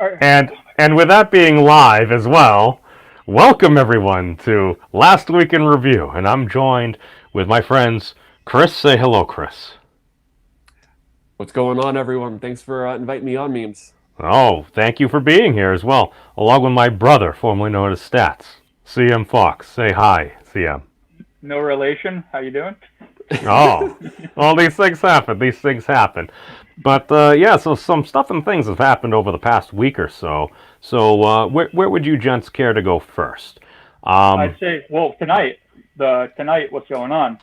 And with that being live as well, welcome everyone to Last Week in Review, and I'm joined with my friends Chris. Say hello, Chris. What's going on, everyone? Thanks for inviting me on, memes. Oh, thank you for being here as well, along with my brother, formerly known as Stats, CM Fox. Say hi, CM. No relation. How you doing? Oh, well, these things happen. These things happen. But yeah, so some stuff and things have happened over the past week or so. So where would you gents care to go first? I'd Um, say, well, tonight, what's going on?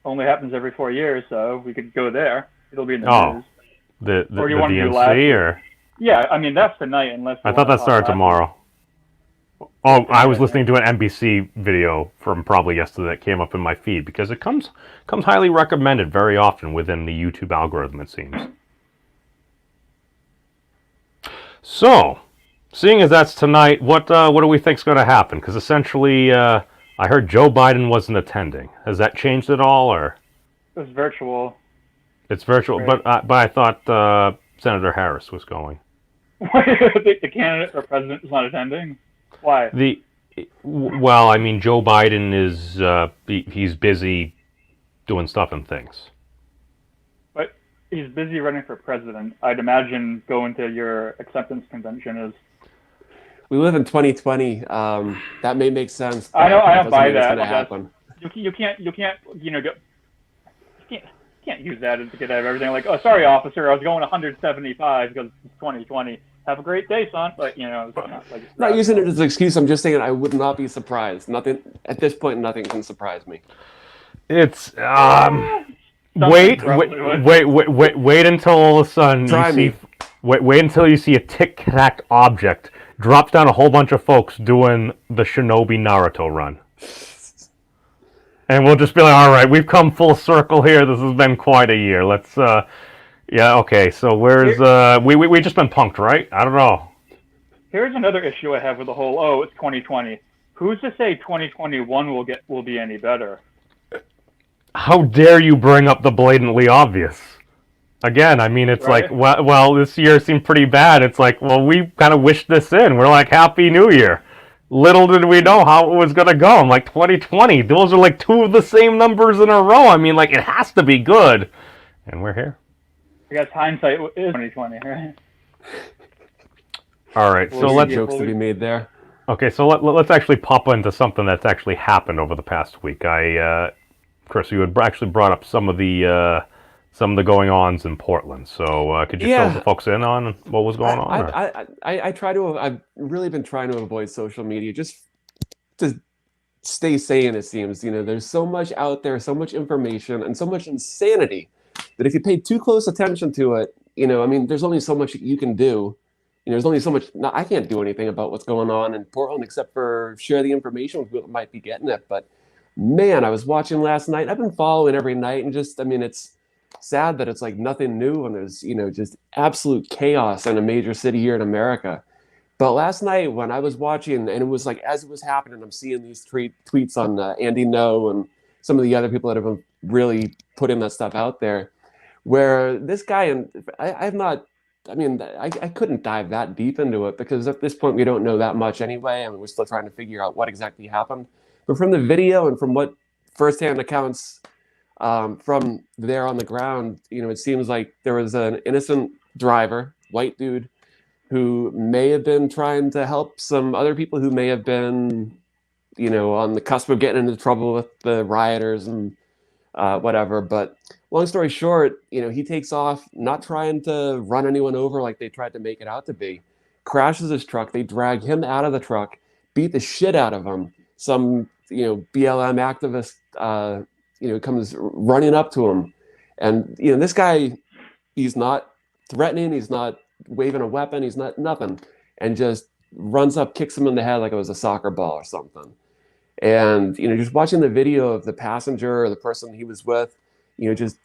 Only happens every 4 years, so we could go there. It'll be in the oh, news. the, the Or do you the want to do last DNC, week? or Yeah, I mean that's tonight, unless I you thought want to that talk started last week. tomorrow. Oh, I Tonight, was I listening think. to an NBC video from probably yesterday that came up in my feed because it comes highly recommended very often within the YouTube algorithm. It seems. So, seeing as that's tonight, what do we think's going to happen? Because essentially, I heard Joe Biden wasn't attending. Has that changed at all, or It was virtual, it's virtual? right? But I thought Senator Harris was going. The candidate or president is not attending. Why? The well, I mean, Joe Biden is he's busy doing stuff and things. But he's busy running for president. I'd imagine going to your acceptance convention is. We live in 2020. That may make sense, I know but I that don't doesn't buy mean it's that. going to That's happen. you can't you can't use that to get out of everything. Like, oh, sorry, officer, I was going 175 because it's 2020. Have a great day, son. But it's not like it's I'm not using it rational. as an excuse. I'm just saying I would not be surprised. Nothing at this point. Nothing can surprise me. It's Something wait, probably would. wait until all of a sudden you Try see me. wait until you see a tic tac object drops down a whole bunch of folks doing the Shinobi Naruto run. And we'll just be like, all right, we've come full circle here. This has been quite a year. Let's yeah, okay. So where's Here, we just been punked, right? I don't know. here's another issue I have with the whole. Oh, it's 2020. Who's to say 2021 will be any better? How dare you bring up the blatantly obvious? Again, I mean, it's like, Right? well, this year seemed pretty bad. It's like, well, we kind of wished this in. We're like, Happy New Year. Little did we know how it was going to go. I'm like, 2020, those are like two of the same numbers in a row. I mean, like, it has to be good. And we're here. I guess hindsight is 2020, right? All right, Will so we Some let's, be jokes to be fully? made there. okay, so let's actually pop into something that's actually happened over the past week. Chris, you had actually brought up some of the going ons in Portland. So could you fill the Yeah, folks in on what was going on? Or? I try to. I've really been trying to avoid social media just to stay sane. It seems there's so much out there, so much information, and so much insanity that if you pay too close attention to it, I mean, there's only so much you can do. There's only so much. No, I can't do anything about what's going on in Portland except for share the information with people that might be getting it. But man, I was watching last night. I've been following every night, and just, I mean, it's sad that it's like nothing new, and there's just absolute chaos in a major city here in America. But last night when I was watching, and it was like as it was happening, I'm seeing these tweets on Andy No and some of the other people that have really putting that stuff out there, where this guy, and I've not, I mean, I couldn't dive that deep into it because at this point we don't know that much anyway. I mean, we're still trying to figure out what exactly happened. But from the video and from what firsthand accounts from there on the ground, it seems like there was an innocent driver, white dude, who may have been trying to help some other people who may have been, on the cusp of getting into trouble with the rioters and whatever. But long story short, he takes off, not trying to run anyone over like they tried to make it out to be. Crashes his truck. They drag him out of the truck, beat the shit out of him. Some, BLM activist, comes running up to him, and this guy, he's not threatening. He's not waving a weapon. He's not nothing, and just runs up, kicks him in the head like it was a soccer ball or something. And just watching the video of the passenger or the person he was with, just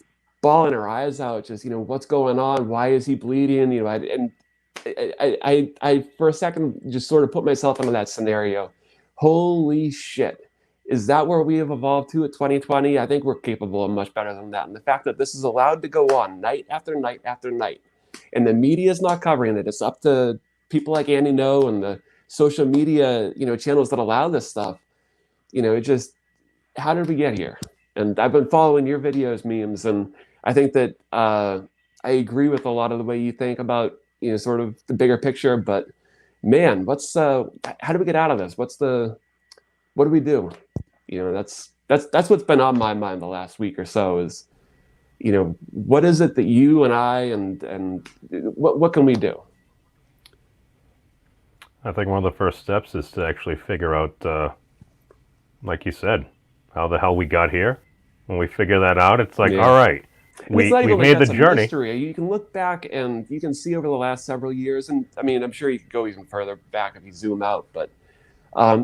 bawling her eyes out, just what's going on? Why is he bleeding? I for a second just sort of put myself into that scenario. Holy shit. Is that where we have evolved to at 2020? I think we're capable of much better than that. And the fact that this is allowed to go on night after night after night, and the media is not covering it, it's up to people like Andy Ngo and the social media, channels that allow this stuff, it just, how did we get here? And I've been following your videos, memes, and I think that I agree with a lot of the way you think about, sort of the bigger picture. But man, how do we get out of this? What do we do? That's what's been on my mind the last week or so is, what is it that you and I and what can we do? I think one of the first steps is to actually figure out, like you said, how the hell we got here. When we figure that out, it's like, all right, we've made the journey. Mystery. You can look back and you can see over the last several years, and I mean, I'm sure you could go even further back if you zoom out, but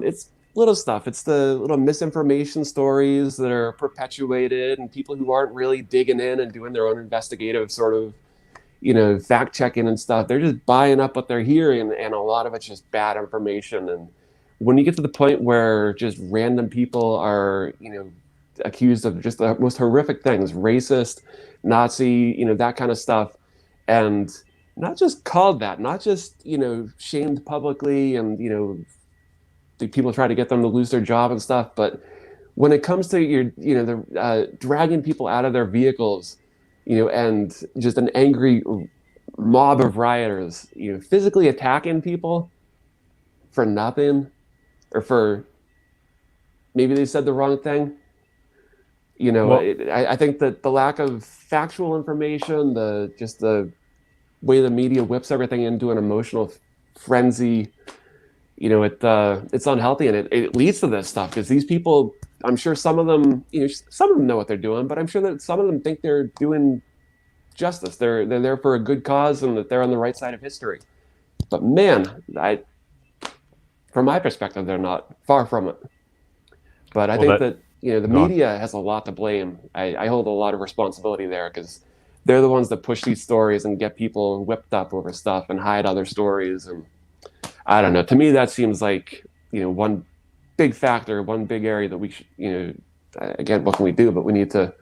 it's little stuff. It's the little misinformation stories that are perpetuated, and people who aren't really digging in and doing their own investigative sort of, fact checking and stuff. They're just buying up what they're hearing, and a lot of it's just bad information. And when you get to the point where just random people are, accused of just the most horrific things, racist, Nazi, that kind of stuff, and not just called that, not just, shamed publicly, and, the people try to get them to lose their job and stuff. But when it comes to the dragging people out of their vehicles, and just an angry mob of rioters, physically attacking people for nothing, or for maybe they said the wrong thing. I think that the lack of factual information, the way the media whips everything into an emotional frenzy, it's unhealthy, and it leads to this stuff, because these people, I'm sure some of them know what they're doing, but I'm sure that some of them think they're doing justice. They're there for a good cause, and that they're on the right side of history. But man, from my perspective, they're not. Far from it. But I think that the media has a lot to blame. I hold a lot of responsibility there, because they're the ones that push these stories and get people whipped up over stuff and hide other stories. And I don't know. To me, that seems like one big factor, one big area that we should, again, what can we do? But we need to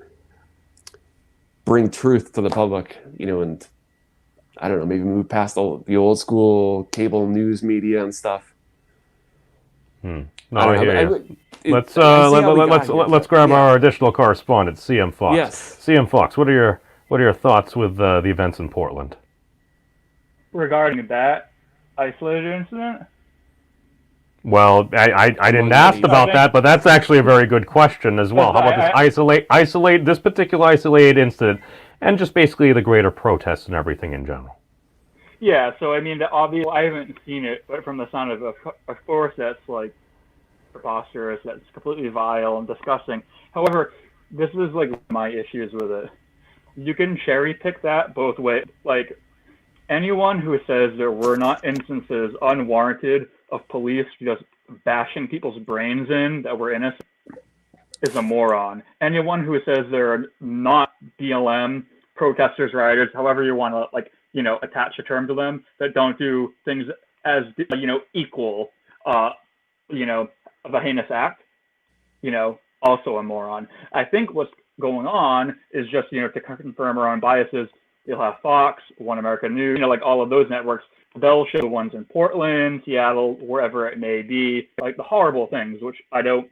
bring truth to the public, and I don't know, maybe move past the old school cable news media and stuff. No, I hear you. Let's grab our additional correspondent, CM Fox. Yes. CM Fox, what are your thoughts with the events in Portland? Regarding that isolated incident? Well, I didn't ask about that, but that's actually a very good question as well. How about this isolate this particular isolated incident, and just basically the greater protests and everything in general? Yeah, so I mean, I haven't seen it, but from the sound of course, that's like preposterous, that's completely vile and disgusting. However, this is like my issues with it. You can cherry pick that both ways. Like, anyone who says there were not instances unwarranted of police just bashing people's brains in that were innocent is a moron. Anyone who says there are not BLM protesters, rioters, however you want to attach a term to them, that don't do things as equal of a heinous act, also a moron. I think what's going on is just to confirm our own biases. You'll have Fox, One America News, like all of those networks. They'll show the ones in Portland, Seattle, wherever it may be, like the horrible things, which I don't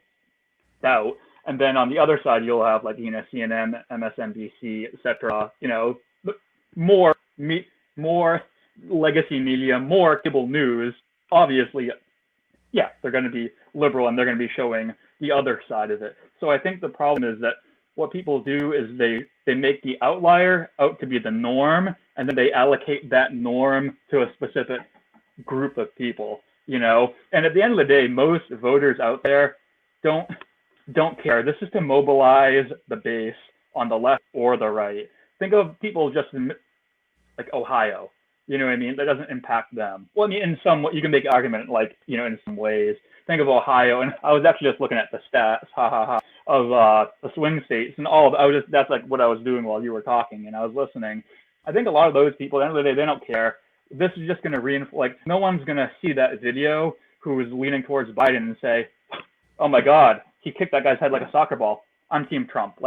doubt. And then on the other side, you'll have CNN, MSNBC, etc. More legacy media, more cable news. Obviously, yeah, they're going to be liberal, and they're going to be showing the other side of it. So I think the problem is that what people do is they make the outlier out to be the norm, and then they allocate that norm to a specific group of people, And at the end of the day, most voters out there don't care. This is to mobilize the base on the left or the right. Think of people just in like Ohio, you know what I mean? That doesn't impact them. Well, I mean, in some way, you can make an argument in some ways. Think of Ohio, and I was actually just looking at the stats, of the swing states and all. That's like what I was doing while you were talking, and I was listening. I think a lot of those people, at the end of the day, they don't care. This is just going to reinforce. No one's going to see that video who is leaning towards Biden and say, "Oh my God, he kicked that guy's head like a soccer ball. I'm Team Trump."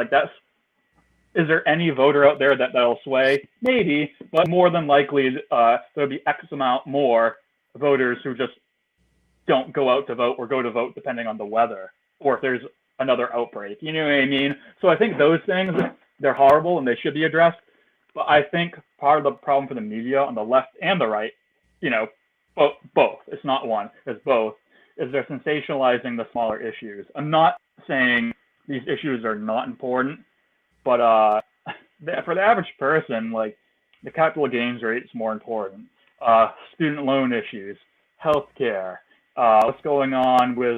Is there any voter out there that'll sway? Maybe, but more than likely, there'll be X amount more voters who just don't go out to vote or go to vote depending on the weather or if there's another outbreak. You know what I mean? So I think those things, they're horrible and they should be addressed. But I think part of the problem for the media on the left and the right, both, it's not one, it's both, is they're sensationalizing the smaller issues. I'm not saying these issues are not important, but for the average person, like the capital gains rate is more important. Student loan issues, healthcare, what's going on with,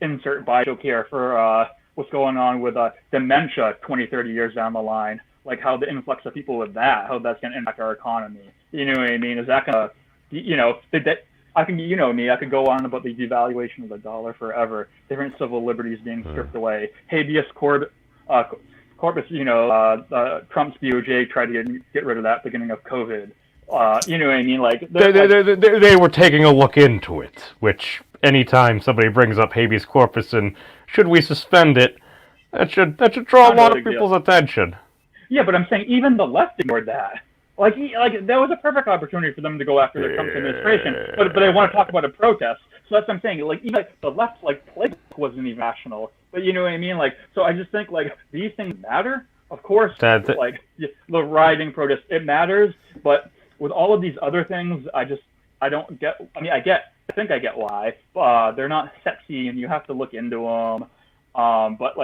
insert bio care for what's going on with dementia 20, 30 years down the line, like how the influx of people with that, how that's going to impact our economy. You know what I mean? Is that going to, I could go on about the devaluation of the dollar forever, different civil liberties being stripped away, habeas corpus, Trump's DOJ tried to get rid of that beginning of COVID. You know what I mean? Like they were taking a look into it, which anytime somebody brings up habeas corpus and should we suspend it, that should draw a lot of people's attention. Yeah, but I'm saying even the left ignored that. Like that was a perfect opportunity for them to go after the Trump administration, but they want to talk about a protest. So that's what I'm saying. Like even the left, playbook wasn't even rational. But you know what I mean? Like, so I just think these things matter. Of course, the rioting protest, it matters. But with all of these other things, I don't get. I mean, I think I get why. They're not sexy, and you have to look into them. But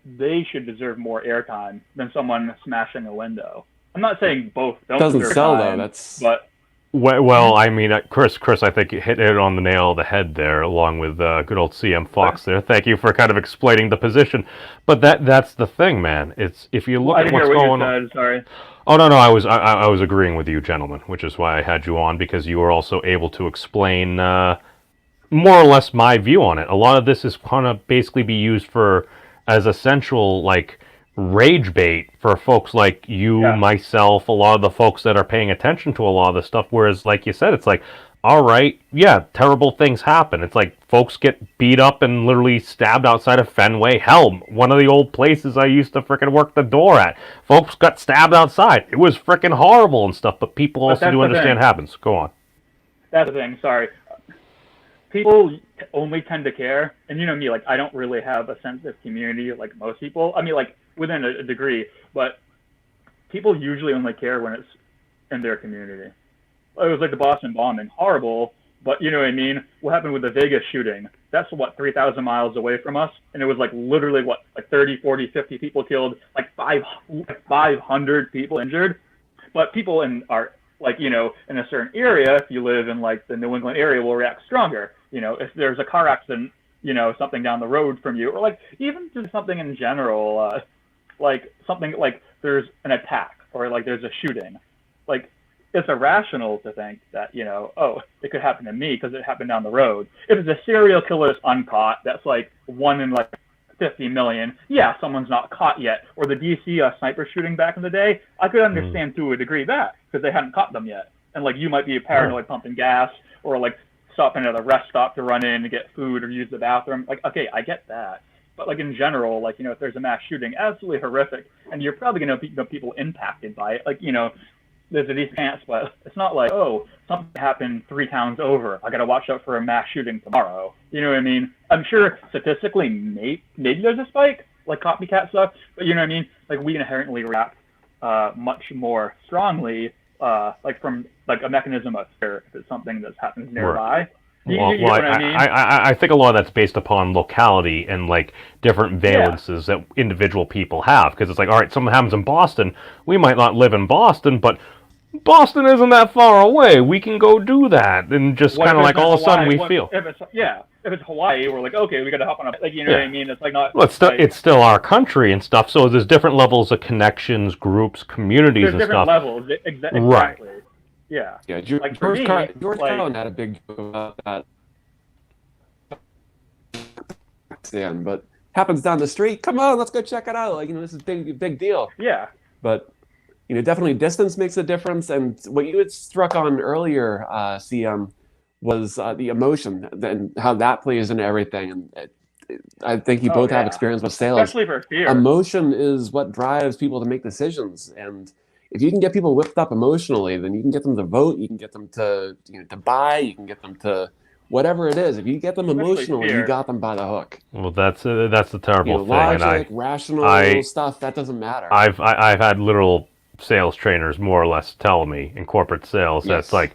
they should deserve more airtime than someone smashing a window. I'm not saying both don't. Doesn't sell though. Well, I mean, Chris, I think you hit it on the nail of the head there, along with good old CM Fox there. Thank you for kind of explaining the position. But that's the thing, man. It's if you look at what's going on. Sorry. Oh no, I was agreeing with you, gentlemen, which is why I had you on, because you were also able to explain more or less my view on it. A lot of this is going to basically be used as essential rage bait for folks like you, myself, a lot of the folks that are paying attention to a lot of this stuff. Whereas, like you said, it's all right, yeah, terrible things happen. It's folks get beat up and literally stabbed outside of Fenway. Hell, one of the old places I used to frickin' work the door at, folks got stabbed outside. It was frickin' horrible and stuff, but people also do understand it happens. Go on. That's the thing, sorry. People only tend to care, and you know me, I don't really have a sense of community like most people. I mean, within a degree, but people usually only care when it's in their community. It was like the Boston bombing, horrible, but you know what I mean? What happened with the Vegas shooting? That's 3,000 miles away from us, and it was literally 30, 40, 50 people killed, 500 people injured. But people in our in a certain area, if you live in the New England area, will react stronger. If there's a car accident, something down the road from you, or even just something in general, something there's an attack or there's a shooting, it's irrational to think that it could happen to me because it happened down the road. If it's a serial killer that's uncaught, that's 1 in 50 million. Yeah, someone's not caught yet. Or the DC sniper shooting back in the day, I could understand to a degree that because they hadn't caught them yet. And you might be paranoid pumping gas or stopping at a rest stop to run in to get food or use the bathroom. Okay, I get that. But in general, if there's a mass shooting, absolutely horrific, and you're probably going to know people impacted by it. There's a decent chance, but it's not something happened 3 towns over. I got to watch out for a mass shooting tomorrow. You know what I mean? I'm sure statistically, maybe there's a spike, copycat stuff, but you know what I mean? We inherently react much more strongly, from a mechanism of fear if it's something that happens nearby. You know what I mean? I think a lot of that's based upon locality and different valences that individual people have. Because it's all right, something happens in Boston, we might not live in Boston, but Boston isn't that far away. We can go do that, and just kind of all of a sudden we feel. If it's Hawaii, we're okay, we got to hop on a what I mean? It's not. Well, it's still our country and stuff. So there's different levels of connections, groups, communities, there's and different stuff. Levels, exactly. Right. Yeah. Yeah. George Carlin had a big joke about that. But happens down the street. Come on, let's go check it out. This is big deal. Yeah. But definitely distance makes a difference. And what you had struck on earlier, CM, was the emotion and how that plays into everything. And I think you both have experience with sales. Especially for fear. Emotion is what drives people to make decisions. And if you can get people whipped up emotionally, then you can get them to vote, you can get them to to buy, you can get them to whatever it is. If you get them Especially emotionally, you fear. got them by the hook. Well, that's the terrible thing. Logic, And rational stuff, that doesn't matter. I've had literal sales trainers more or less tell me in corporate sales Yes. that's like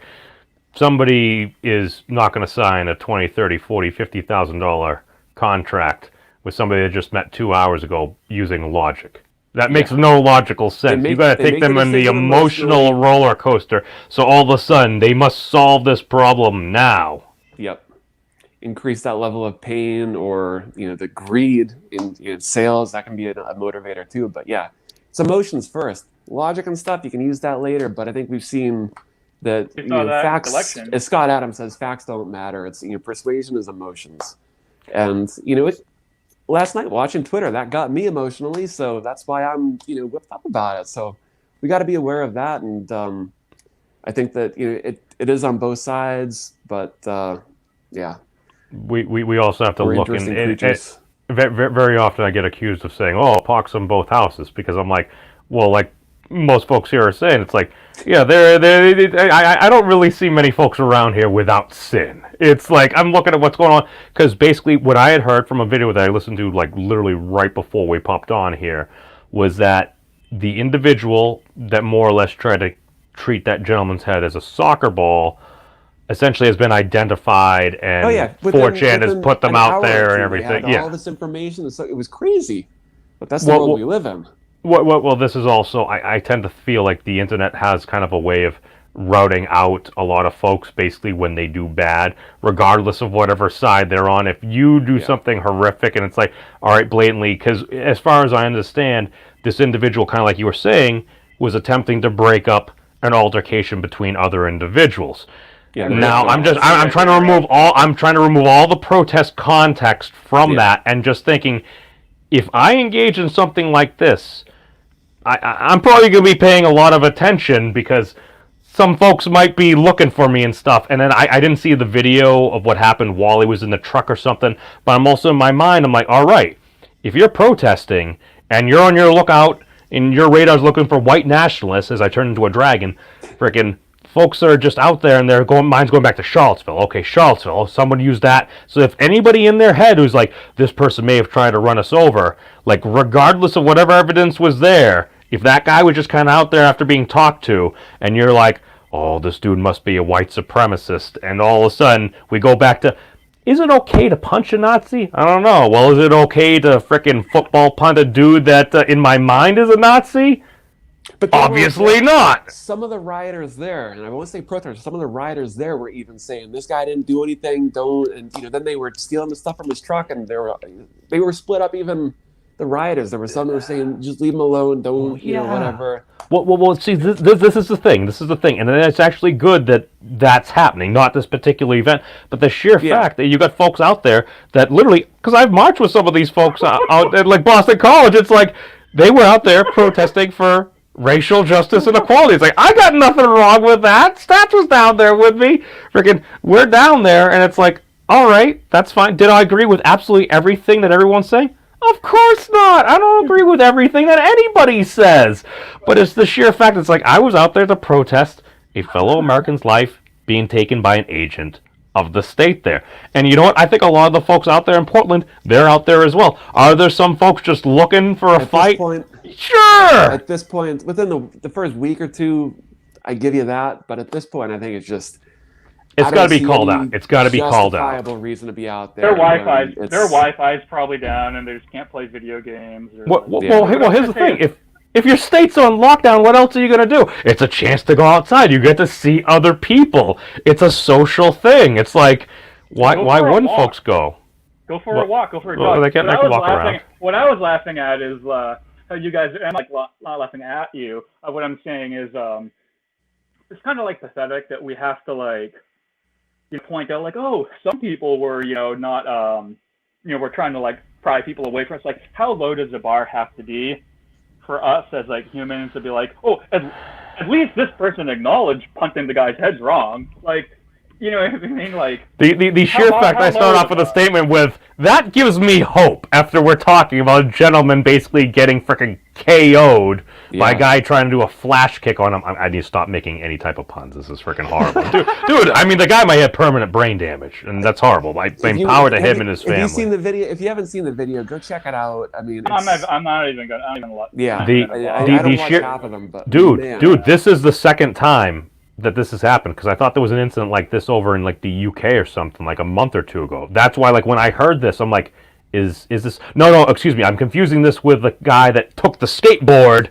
somebody is not going to sign a $20, $30, $40, $50,000 contract with somebody they just met 2 hours ago using logic. That makes no logical sense. You got to take them in the emotional roller coaster. So all of a sudden, they must solve this problem now. Yep. Increase that level of pain, or the greed in sales. That can be a motivator too. But yeah, it's emotions first. Logic and stuff, you can use that later. But I think we've seen that, facts. As Scott Adams says, facts don't matter. It's persuasion is emotions, and last night watching Twitter, that got me emotionally, so that's why I'm whipped up about it. So we got to be aware of that, and I think that it is on both sides, but yeah. We also have to look in. Creatures. Very often I get accused of saying, "Oh, pox on both houses," because I'm like, well, like most folks here are saying, it's like, yeah, I don't really see many folks around here without sin. It's like I'm looking at what's going on, because basically what I had heard from a video that I listened to like literally right before we popped on here was that the individual that more or less tried to treat that gentleman's head as a soccer ball essentially has been identified, and 4chan has put them out there and everything. They had all this information, so it was crazy. But that's the world we live in. Well, this is also, I tend to feel like the internet has kind of a way of routing out a lot of folks basically when they do bad, regardless of whatever side they're on. If you do something horrific and it's like, all right, blatantly, because as far as I understand, this individual, kind of like you were saying, was attempting to break up an altercation between other individuals. Yeah, now I'm trying to remove all the protest context from that, and just thinking, if I engage in something like this, I'm probably going to be paying a lot of attention, because some folks might be looking for me and stuff. And then I didn't see the video of what happened while he was in the truck or something, but I'm also in my mind, I'm like, all right, if you're protesting and you're on your lookout and your radar's looking for white nationalists, as I turn into a dragon, freaking folks are just out there and mine's going back to Charlottesville. Okay, Charlottesville, someone used that. So if anybody in their head who's like, this person may have tried to run us over, like regardless of whatever evidence was there, if that guy was just kind of out there after being talked to, and you're like, oh, this dude must be a white supremacist, and all of a sudden we go back to, is it okay to punch a Nazi? I don't know. Well, is it okay to frickin' football punt a dude that in my mind is a Nazi? But obviously not. Some of the rioters there, and I won't say protesters, some of the rioters there were even saying, this guy didn't do anything, and then they were stealing the stuff from his truck, and they were split up. Even the rioters, there were some that were saying, just leave him alone, don't, whatever. Well, see, this is the thing. This is the thing. And it's actually good that that's happening, not this particular event, but the sheer fact that you got folks out there that literally, because I've marched with some of these folks out at like Boston College, it's like they were out there protesting for racial justice and equality. It's like, I got nothing wrong with that. Stats was down there with me. Freaking, we're down there, and it's like, all right, that's fine. Did I agree with absolutely everything that everyone's saying? Of course not. I don't agree with everything that anybody says. But it's the sheer fact, it's like, I was out there to protest a fellow American's life being taken by an agent of the state there. And you know what? I think a lot of the folks out there in Portland, they're out there as well. Are there some folks just looking for a fight? Sure! At this point, within the first week or two, I give you that. But at this point, I think it's just... It's got to be called out. It's got to be called out. Justifiable reason to be out there. Their Wi-Fi's probably down, and they just can't play video games. Well, here's the thing. If your state's on lockdown, what else are you going to do? It's a chance to go outside. You get to see other people. It's a social thing. It's like, why wouldn't folks go? Go for a walk. Go for a jog. They can walk around. What I was laughing at is how you guys. I'm like not laughing at you. What I'm saying is, it's kind of like pathetic that we have to like. Point out like, oh, some people were, not, we're trying to like pry people away from us. Like, how low does the bar have to be for us as like humans to be like, oh, at least this person acknowledged punching the guy's head's wrong. Like, You know what I mean? Like, The sheer How- fact how I start low off is with a that? statement with, that gives me hope after we're talking about a gentleman basically getting freaking KO'd by a Yeah. guy trying to do a flash kick on him. I need to stop making any type of puns. This is freaking horrible. Dude, I mean, the guy might have permanent brain damage, and that's horrible. I If you- power to have him you- and his If you've seen family. the video, if you haven't seen the video, go check it out. I mean, I'm it's- not even gonna. I'm not even. yeah, not The- even gonna I, bother. I don't the watch sheer- half of them, but Dude, man. this is the second time that this has happened, because I thought there was an incident like this over in like the UK or something like a month or two ago. That's why, like, when I heard this, I'm like, is this? No, excuse me, I'm confusing this with the guy that took the skateboard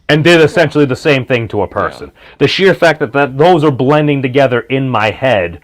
and did essentially the same thing to a person. The sheer fact that those are blending together in my head.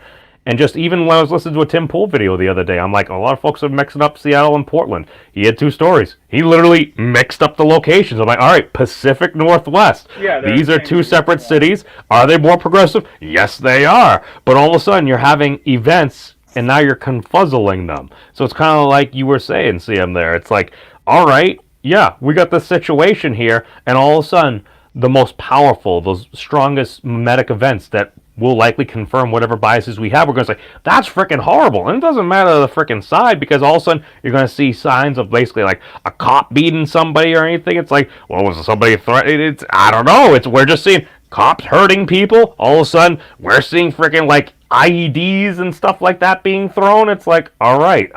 And just even when I was listening to a Tim Pool video the other day, I'm like, a lot of folks are mixing up Seattle and Portland. He had two stories. He literally mixed up the locations. I'm like, all right, Pacific Northwest. Yeah, they're These are the two same separate thing. cities. Are they more progressive? Yes, they are. But all of a sudden, you're having events, and now you're confuzzling them. So it's kind of like you were saying, CM, there. It's like, all right, yeah, we got this situation here, and all of a sudden, the most powerful, those strongest medic events that will likely confirm whatever biases we have, we're going to say, that's freaking horrible. And it doesn't matter the freaking side, because all of a sudden you're going to see signs of basically like a cop beating somebody or anything. It's like, well, was somebody threatened? It's, I don't know. We're just seeing cops hurting people. All of a sudden we're seeing freaking like IEDs and stuff like that being thrown. It's like, all right,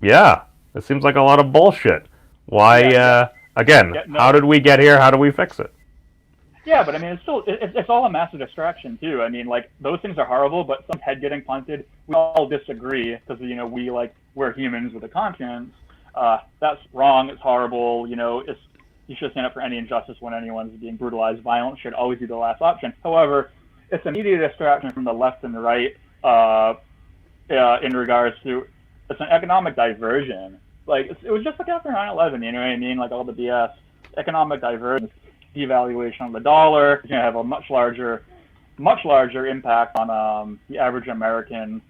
yeah, it seems like a lot of bullshit. Why, again, Yeah, no. how did we get here? How do we fix it? Yeah, but I mean, it's still it's all a massive distraction too. I mean, like those things are horrible, but some head getting punted, we all disagree because we're humans with a conscience. That's wrong. It's horrible. You should stand up for any injustice when anyone's being brutalized. Violence should always be the last option. However, it's a media distraction from the left and the right in regards to it's an economic diversion. Like it was just like after 9/11. You know what I mean? Like all the BS, economic diversion. Devaluation of the dollar is going to have a much larger impact on the average American,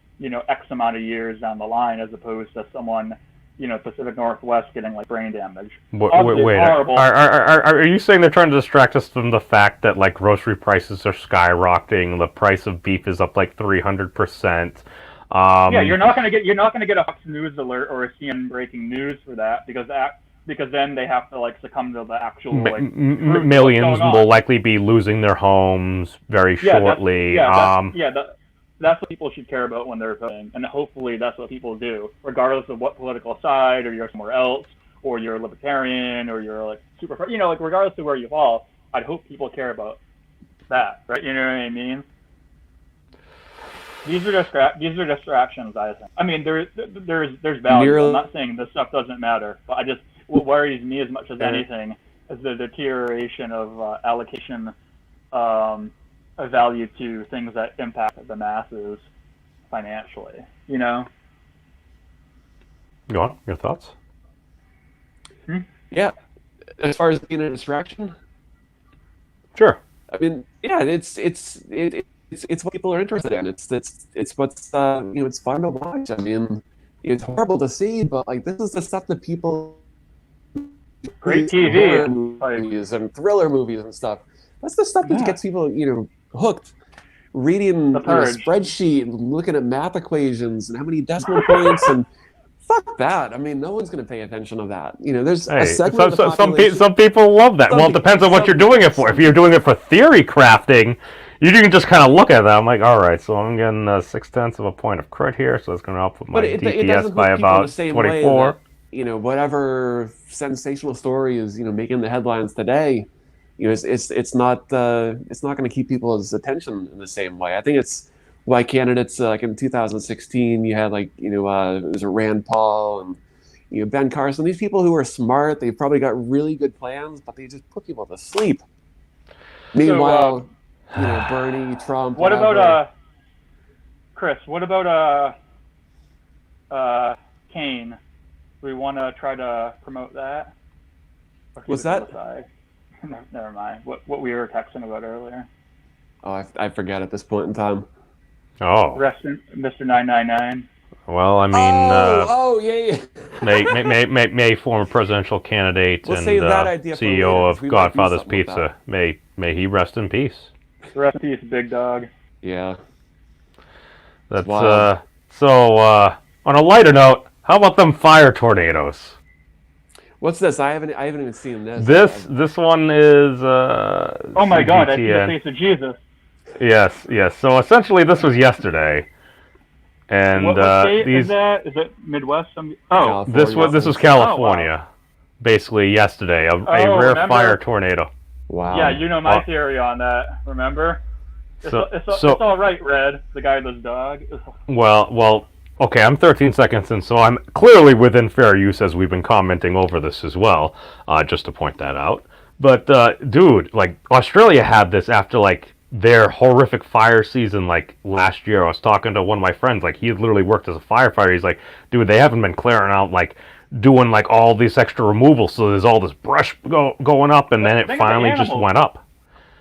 X amount of years down the line, as opposed to someone, Pacific Northwest getting like brain damage. Wait, horrible. are you saying they're trying to distract us from the fact that like grocery prices are skyrocketing, the price of beef is up like 300%? Yeah, you're not going to get a Fox News alert or a CNN breaking news for that because then they have to like succumb to the actual like millions will likely be losing their homes very shortly. That's what people should care about when they're voting, and hopefully that's what people do, regardless of what political side, or you're somewhere else, or you're a libertarian, or you're like super, like regardless of where you fall. I'd hope people care about that, right? You know what I mean? These are distractions, I think. I mean, there's value. I'm not saying this stuff doesn't matter, but what worries me as much as anything is the deterioration of allocation of value to things that impact the masses financially. Go on. Your thoughts? Yeah, as far as being a distraction, Sure. I mean, yeah, it's what people are interested in. It's what's it's fun to watch. I mean, it's horrible to see, but like this is the stuff that people great TV movies and thriller movies and stuff. That's the stuff that gets people hooked. Reading a spreadsheet and looking at math equations and how many decimal points and fuck that. I mean, no one's going to pay attention to that. There's a segment of the population. Some people love that. Well, it depends on what you're doing it for. If you're doing it for theory crafting, you can just kind of look at that. I'm like, all right, so I'm getting 0.6 of a point of crit here, so it's going to help with my DPS by about 24. Whatever sensational story is making the headlines today, it's not going to keep people's attention in the same way. I think it's why candidates like in 2016 you had it was Rand Paul and Ben Carson. These people who are smart, they've probably got really good plans, but they just put people to sleep. Meanwhile, Bernie, Trump. What about Chris? What about Kane? Do we want to try to promote that? What's that? Never mind. What we were texting about earlier. Oh, I forget at this point in time. Oh. Rest in Mr. 999. Well, I mean, yeah. may former presidential candidate and CEO of Godfather's Pizza. May he rest in peace. Rest in peace, big dog. Yeah. That's Wow. on a lighter note, how about them fire tornadoes? What's this? I haven't even seen this. This one is Oh my God! I see the CGTN. face of Jesus. Yes. So essentially, this was yesterday, and What state these is that? Is it Midwest? Oh, California. this was California, basically yesterday, a Oh, rare remember? fire tornado. Wow. yeah. You know my Well- theory on that. Remember? So- It's so- all right, Red. The guy with his dog. Well, okay, I'm 13 seconds in, so I'm clearly within fair use as we've been commenting over this as well, just to point that out. But, dude, like, Australia had this after, like, their horrific fire season, like, last year. I was talking to one of my friends, like, he had literally worked as a firefighter. He's like, dude, they haven't been clearing out, like, doing, like, all this extra removal, so there's all this brush going up, and then it Think of the finally just animals. went up.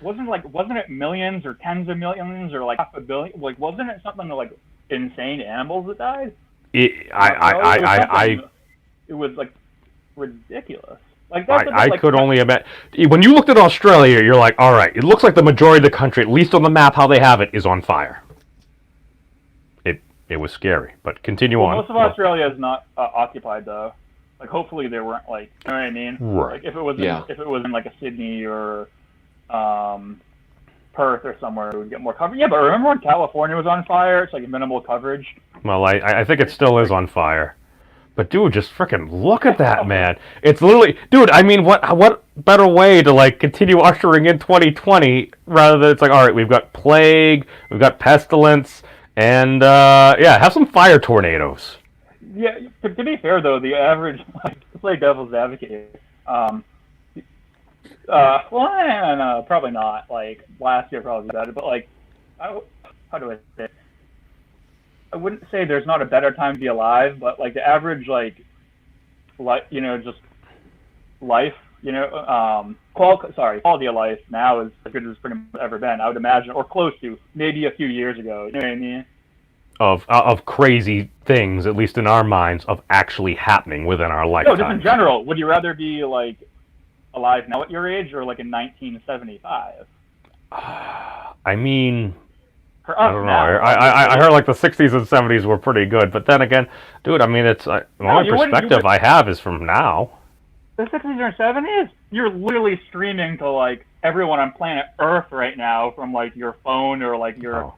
Wasn't it millions or tens of millions or like half a billion? Like, wasn't it something like insane animals that died? It was like ridiculous. Like that's I could only imagine. When you looked at Australia, you're like, all right, it looks like the majority of the country, at least on the map how they have it, is on fire. It was scary, but continue on. Most of Australia is not occupied though. Like hopefully they weren't like, you know what I mean? Right. Like if it was Yeah. if it was in like a Sydney or Perth or somewhere, it would get more coverage. Yeah, but remember when California was on fire? It's like minimal coverage. Well, I think it still is on fire. But dude, just freaking look at that, man. It's literally, dude. I mean, what better way to like continue ushering in 2020 rather than it's like, all right, we've got plague, we've got pestilence, and have some fire tornadoes. Yeah, to be fair though, the average, like, to play devil's advocate, no, probably not. Like last year, probably better, but like, how do I say it? I wouldn't say there's not a better time to be alive, but like the average, like, just life, quality of life now is as good as it's pretty much ever been, I would imagine, or close to, maybe a few years ago. You know what I mean? Of crazy things, at least in our minds, of actually happening within our No, lifetime. just in general. Would you rather be like alive now at your age or like in 1975? I mean, For I us don't know. now, I heard like the 60s and 70s were pretty good, but then again, dude, I mean, it's the only you wouldn't- perspective I have is from now. the 60s or 70s. You're literally streaming to like everyone on planet Earth right now from like your phone or like your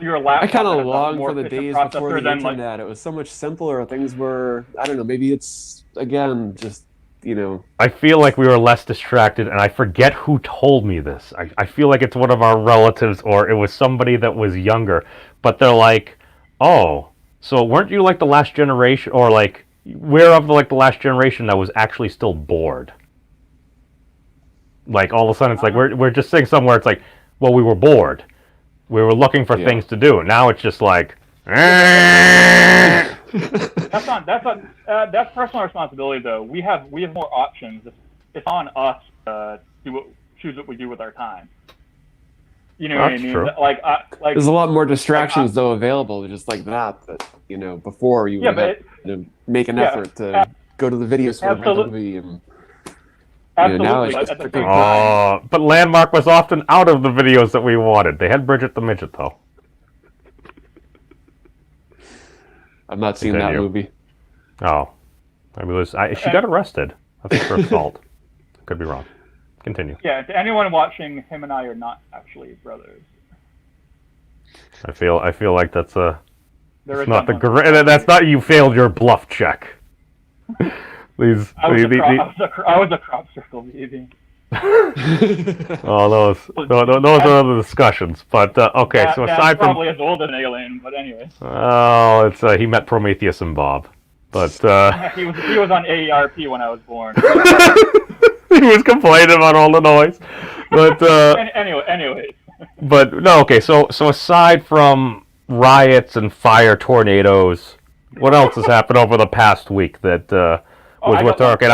laptop. I kind that of has a long more for the efficient days processor before the than, like, internet. It was so much simpler. Things were, I don't know, maybe it's, again, just, I feel like we were less distracted, and I forget who told me this. I feel like it's one of our relatives, or it was somebody that was younger. But they're like, oh, so weren't you like the last generation, or like, we're of like the last generation that was actually still bored? Like, all of a sudden, it's like, we're just sitting somewhere, it's like, well, we were bored. We were looking for things to do. Now it's just like, that's personal responsibility though. We have more options. It's on us to choose what we do with our time. You know what I That's mean? true. Like there's a lot more distractions, though, available just like that, before you would have to make an effort to go to the video store and rent a movie. And, absolutely. now it's But just at the freaking same time, but Landmark was often out of the videos that we wanted. They had Bridget the Midget, though. I've not seen that Continue. movie. Oh. She got arrested. I think for assault. Could be wrong. Continue. yeah, to anyone watching, him and I are not actually brothers. I feel like that's There is not the someone- that's not you failed your bluff check. These I was a crop circle baby. those are other discussions. But okay, so That's aside from probably as old as an alien, but anyway, it's he met Prometheus and Bob, but he was on AARP when I was born. he was complaining about all the noise. But Anyway. but no, okay. So aside from riots and fire tornadoes, what else has happened over the past week that was I worth got talking?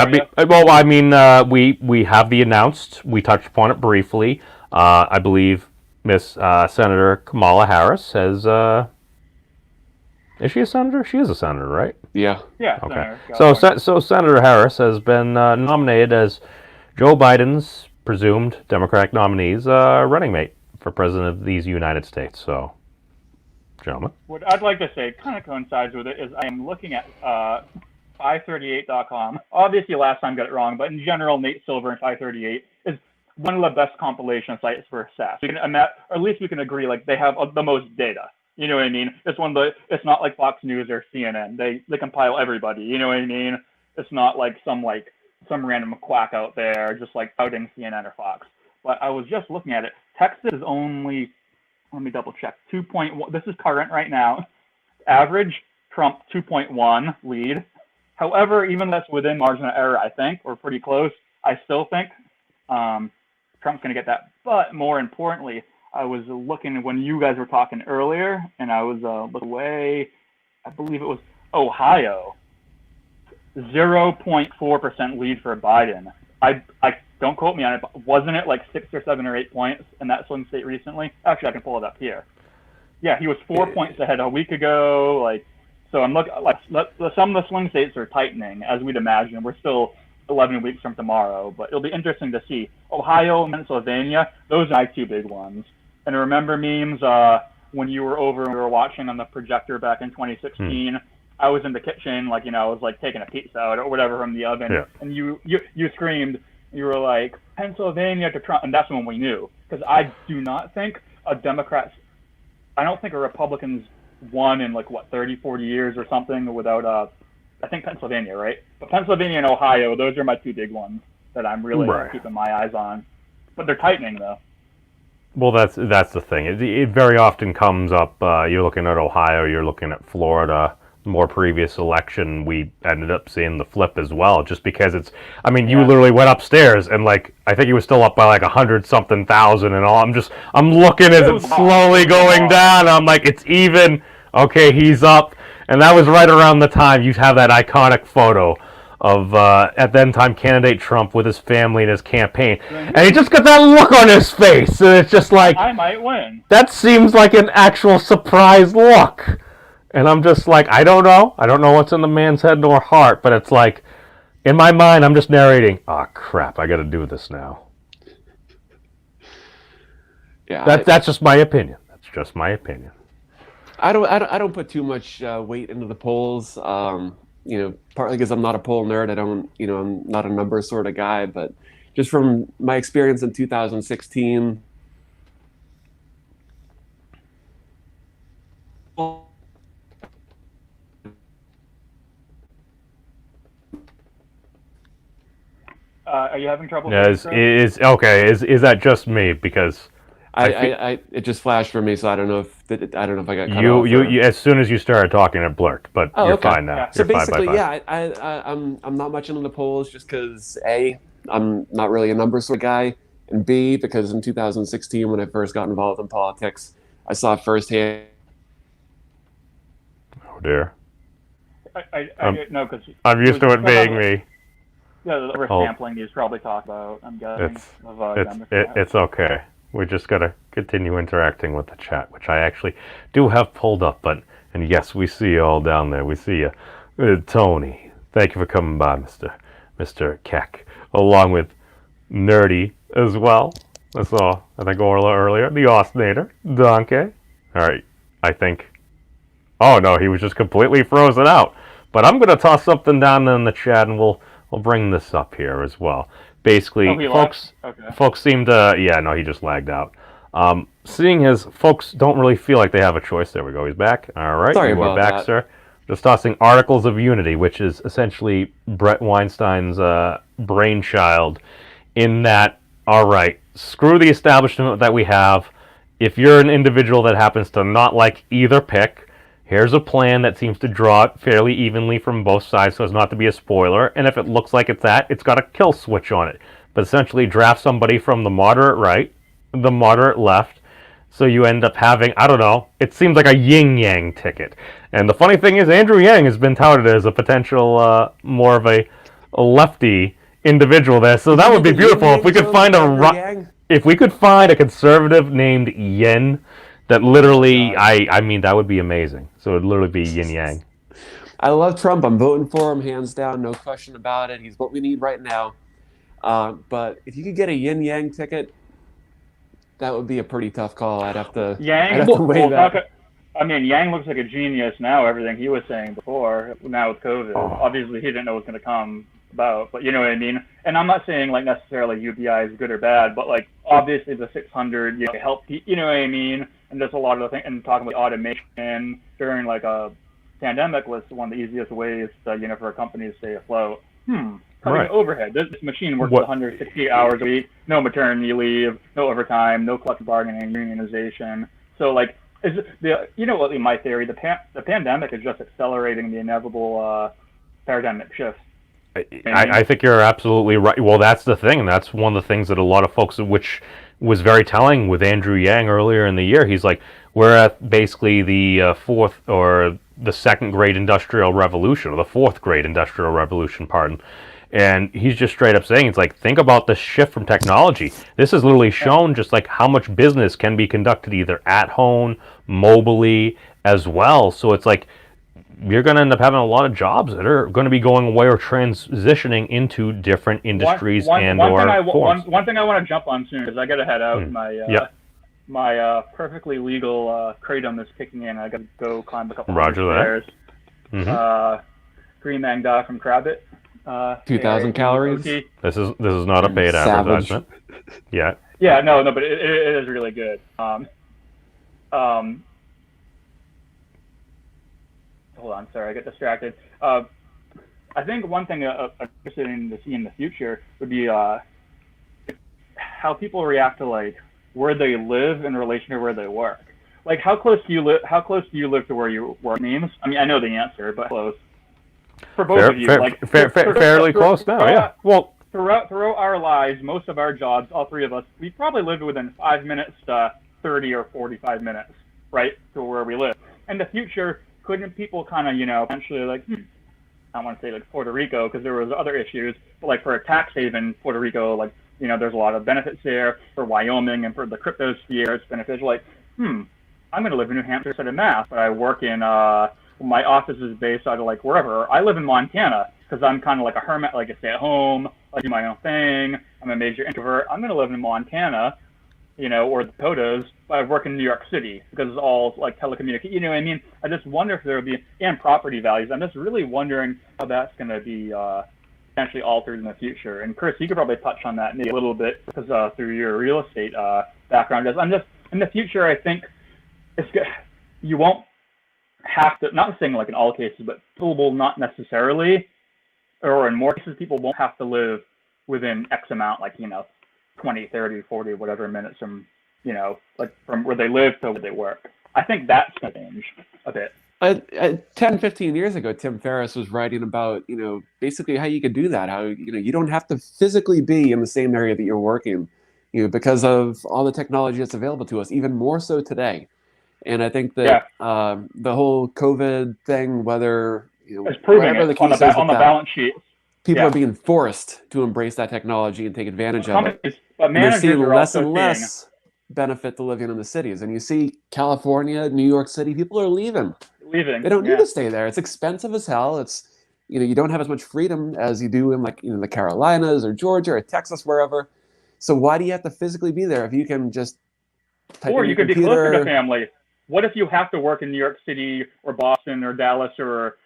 one. We have the announced. We touched upon it briefly. I believe Miss Senator Kamala Harris has. Is she a senator? She is a senator, right? Yeah. Yeah. Okay. Senator, So Senator Harris has been nominated as Joe Biden's presumed Democratic nominee's running mate for president of these United States. So gentlemen. What I'd like to say kind of coincides with it is I am looking at 538.com. Obviously, last time I got it wrong, but in general, Nate Silver and 538 is one of the best compilation sites for SAS. We can, or at least we can agree, like they have the most data. You know what I mean? It's one of the. It's not like Fox News or CNN. They compile everybody. You know what I mean? It's not like some random quack out there just like outing CNN or Fox. But I was just looking at it. Texas is only, let me double check, 2.1. This is current right now. Average, Trump 2.1 lead. However, even that's within margin of error, I think, or pretty close. I still think Trump's going to get that. But more importantly, I was looking when you guys were talking earlier, and I was looking away. I believe it was Ohio, 0.4% lead for Biden. I don't quote me on it, but wasn't it like 6 or 7 or 8 points in that swing state recently? Actually, I can pull it up here. Yeah, he was 4 points ahead a week ago. Like, so I'm looking like some of the swing states are tightening, as we'd imagine. We're still 11 weeks from tomorrow, but it'll be interesting to see. Ohio and Pennsylvania, those are my 2 big ones. And remember memes when you were over and we were watching on the projector back in 2016. I was in the kitchen, like, I was like taking a pizza out or whatever from the oven, and you screamed. You were like, Pennsylvania to Trump, and that's when we knew. Because I do not think I don't think a Republican's won in 30, 40 years or something without I think Pennsylvania, right? But Pennsylvania and Ohio, those are my 2 big ones that I'm really keeping my eyes on. But they're tightening though. Well, that's the thing. It very often comes up. You're looking at Ohio. You're looking at Florida. The more previous election, we ended up seeing the flip as well. Just because it's. I mean, you literally went upstairs and I think he was still up by 100-something thousand and all. I'm looking as it's slowly going down. I'm like, it's even. Okay, he's up, and that was right around the time you have that iconic photo of at then time candidate Trump with his family and his campaign, and he just got that look on his face, and it's just like, I might win. That seems like an actual surprise look, and I'm just like, I don't know what's in the man's head nor heart, but it's like, in my mind, I'm just narrating. Oh crap! I got to do this now. Yeah, that's just my opinion. That's just my opinion. I don't put too much weight into the polls. Partly because I'm not a poll nerd. I'm not a numbers sort of guy, but just from my experience in 2016. Are you having trouble? Yeah, is that just me? Because it just flashed for me, so I don't know if I got cut you, off. You as soon as you started talking, it blurred. But you're fine now. Yeah. So you're basically, fine. I'm not much into the polls just because A, I'm not really a numbers sort of guy, and B, because in 2016 when I first got involved in politics, I saw firsthand. Oh dear. I no, because I'm used to it being me. Yeah, the risk sampling he's probably talked about. I'm guessing. It's okay. We just gotta continue interacting with the chat, which I actually do have pulled up. And yes, we see you all down there. We see you, Tony. Thank you for coming by, Mr. Keck, along with Nerdy as well. I saw, I think Orla earlier. The Ostinator, Donkey. All right, I think. Oh no, he was just completely frozen out. But I'm gonna toss something down in the chat, and we'll bring this up here as well. Basically, folks seem to. Yeah, no, he just lagged out. Seeing as folks don't really feel like they have a choice. There we go. He's back. All right, Sorry we're about back, that. sir. Just tossing Articles of Unity, which is essentially Brett Weinstein's brainchild. In that, all right, screw the establishment that we have. If you're an individual that happens to not like either pick, here's a plan that seems to draw it fairly evenly from both sides so as not to be a spoiler. And if it looks like it's that, it's got a kill switch on it. But essentially draft somebody from the moderate right, the moderate left. So you end up having, I don't know, it seems like a yin-yang ticket. And the funny thing is, Andrew Yang has been touted as a potential more of a lefty individual there. So that would be beautiful if we could find a conservative named Yen. That literally, I mean, that would be amazing. So it would literally be yin-yang. I love Trump. I'm voting for him, hands down, no question about it. He's what we need right now. But if you could get a yin-yang ticket, that would be a pretty tough call. I'd have to weigh that. I mean, Yang looks like a genius now. Everything he was saying before, now with COVID, obviously he didn't know what was going to come about. But you know what I mean. And I'm not saying like necessarily UBI is good or bad, but like obviously the 600, you know, help. You know what I mean. And there's a lot of things. And talking about automation during like a pandemic was one of the easiest ways to, you know, for a company to stay afloat. Cutting overhead. This machine works 160 hours a week, no maternity leave, no overtime, no collective bargaining, unionization. So like, you know what? In my theory, the pandemic is just accelerating the inevitable paradigmic shift. I think you're absolutely right. Well, that's the thing. That's one of the things that a lot of folks, which was very telling with Andrew Yang earlier in the year. He's like, we're at basically the fourth or the second great industrial revolution, or the fourth great industrial revolution, pardon. And he's just straight up saying, it's like, think about the shift from technology. This has literally shown just like how much business can be conducted either at home, mobilely as well. So it's like, you're going to end up having a lot of jobs that are going to be going away or transitioning into different industries one thing I want to jump on soon, because I got to head out. My perfectly legal kratom is kicking in. I got to go climb a couple of stairs. Green Mangda from Krabbit. 2,000 calories. This is not a paid advertisement. Yeah. Yeah, no, but it is really good. Hold on, sorry, I get distracted. I think one thing I'm interested in to see in the future would be how people react to like where they live in relation to where they work. Like, how close do you live? How close do you live to where you work? Means? I mean, I know the answer, but close. For both of you, fairly close now. Yeah. Well, throughout our lives, most of our jobs, all three of us, we probably lived within 5 minutes to 30 or 45 minutes, right, to where we live. In the future, couldn't people kind of, you know, eventually like, I don't want to say like Puerto Rico because there was other issues, but like for a tax haven, Puerto Rico, like, you know, there's a lot of benefits there. For Wyoming and for the crypto sphere, it's beneficial. Like, I'm going to live in New Hampshire instead of Mass, but I work in my office is based out of like wherever. I live in Montana because I'm kind of like a hermit, like I stay at home, I do my own thing. I'm a major introvert. I'm going to live in Montana, you know, or the Dakotas, but I work in New York City because it's all like telecommunication. You know what I mean? I just wonder if there would be, and property values. I'm just really wondering how that's going to be potentially altered in the future. And Chris, you could probably touch on that maybe a little bit because through your real estate background. I'm just in the future, I think it's good. You won't have to, not saying like in all cases, but people will not necessarily, or in more cases, people won't have to live within X amount, like, you know, 20, 30, 40, whatever minutes from, you know, like from where they live to where they work. I think that's going to change a bit. 10, 15 years ago, Tim Ferriss was writing about, you know, basically how you could do that, how, you know, you don't have to physically be in the same area that you're working, you know, because of all the technology that's available to us, even more so today. And I think that the whole COVID thing, whether, you know, it's proving whatever the on case the balance sheet. People are being forced to embrace that technology and take advantage of it. But and they're seeing less and seeing less benefit to living in the cities. And you see California, New York City, people are leaving. They don't need to stay there. It's expensive as hell. It's, you know, you don't have as much freedom as you do in, like, you know, the Carolinas or Georgia or Texas, wherever. So why do you have to physically be there if you can just type or in you your could computer? Be closer to family. What if you have to work in New York City or Boston or Dallas or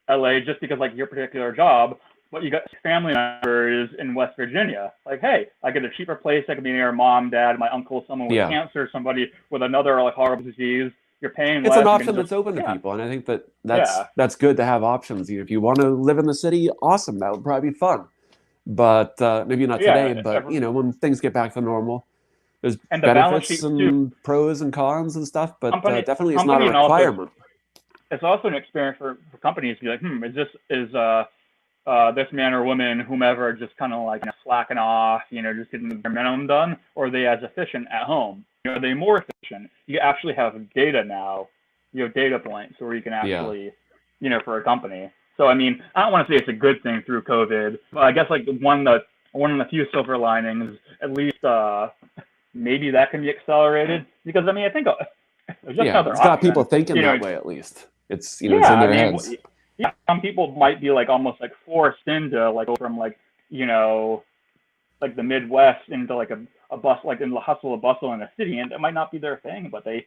LA just because like your particular job, but you got family members in West Virginia? Like, hey, I get a cheaper place. I can be near mom, dad, my uncle, someone with cancer, somebody with another like horrible disease. You're paying less. It's an option that's open to people, and I think that's good to have options. You know, if you want to live in the city, awesome. That would probably be fun. But maybe not today. But you know, when things get back to normal. There's benefits and pros and cons and stuff, but definitely it's not a requirement. It's also an experience for companies to be like, is this man or woman, whomever, just kind of like, you know, slacking off, you know, just getting their minimum done, or are they as efficient at home? You know, are they more efficient? You actually have data now. You have data points where you can actually, you know, for a company. So I mean, I don't want to say it's a good thing through COVID, but I guess like one of the few silver linings, at least. Maybe that can be accelerated because I mean I think it's got people thinking that way at least. It's, you know, it's in their heads. Yeah, some people might be like almost like forced into like from like, you know, like the Midwest into like a bus, like in the hustle and bustle in a city, and it might not be their thing, but they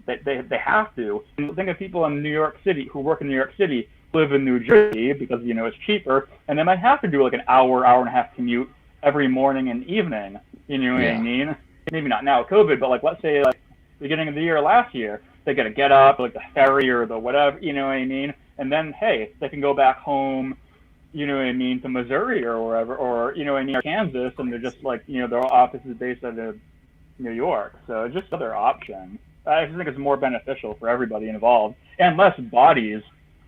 They have to. And think of people in New York City who work in New York City, live in New Jersey because it's cheaper, and they might have to do like an hour and a half commute every morning and evening. You know what I mean? Maybe not now, COVID, but like let's say like beginning of the year last year, they got to get up like the ferry or the whatever. You know what I mean? And then hey, they can go back home. You know what I mean, to Missouri or wherever, or or Kansas, and they're just like their office is based out of New York. So just another option. I just think it's more beneficial for everybody involved, and less bodies,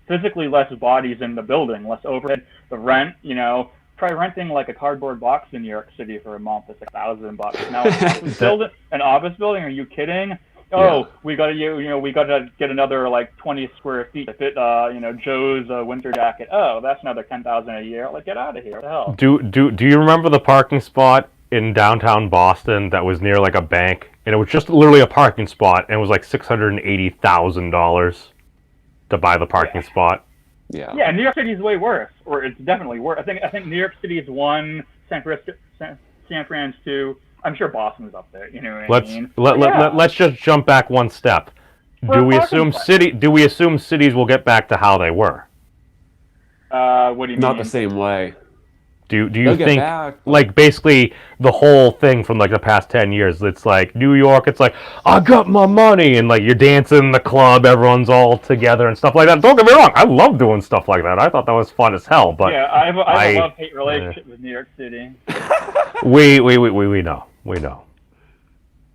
physically less bodies in the building, less overhead. The rent, try renting like a cardboard box in New York City for a month. It's $1,000 now. An office building? Are you kidding? Oh, we got to get another like 20 square feet to fit Joe's winter jacket. Oh, that's another $10,000 a year. Like, get out of here. What the hell? Do you remember the parking spot in downtown Boston that was near like a bank, and it was just literally a parking spot, and it was like $680,000 to buy the parking spot? Yeah, New York City is way worse, or it's definitely worse. I think New York City is 1, San Fran's 2. I'm sure Boston's up there. You know what I mean? Let's just jump back one step. Do we assume cities will get back to how they were? What do you mean? Not the same way. Do you think like basically the whole thing from like the past 10 years? It's like New York. It's like I got my money, and like you're dancing in the club, everyone's all together and stuff like that. Don't get me wrong, I love doing stuff like that. I thought that was fun as hell. But yeah, I have a love-hate relationship with New York City. We know.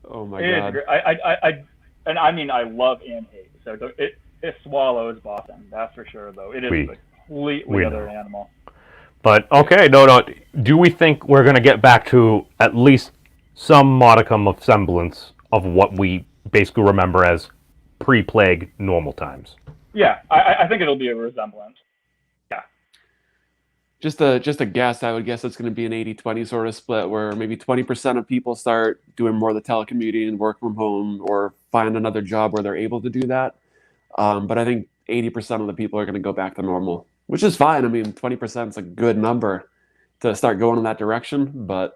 Oh my god. I love and hate. So it swallows Boston. That's for sure. Though it is a completely other animal. But okay, no. Do we think we're going to get back to at least some modicum of semblance of what we basically remember as pre-plague normal times? Yeah, I think it'll be a resemblance. Yeah. Just a guess. I would guess it's going to be an 80-20 sort of split, where maybe 20% of people start doing more of the telecommuting and work from home, or find another job where they're able to do that. But I think 80% of the people are going to go back to normal, which is fine. I mean, 20% is a good number to start going in that direction. But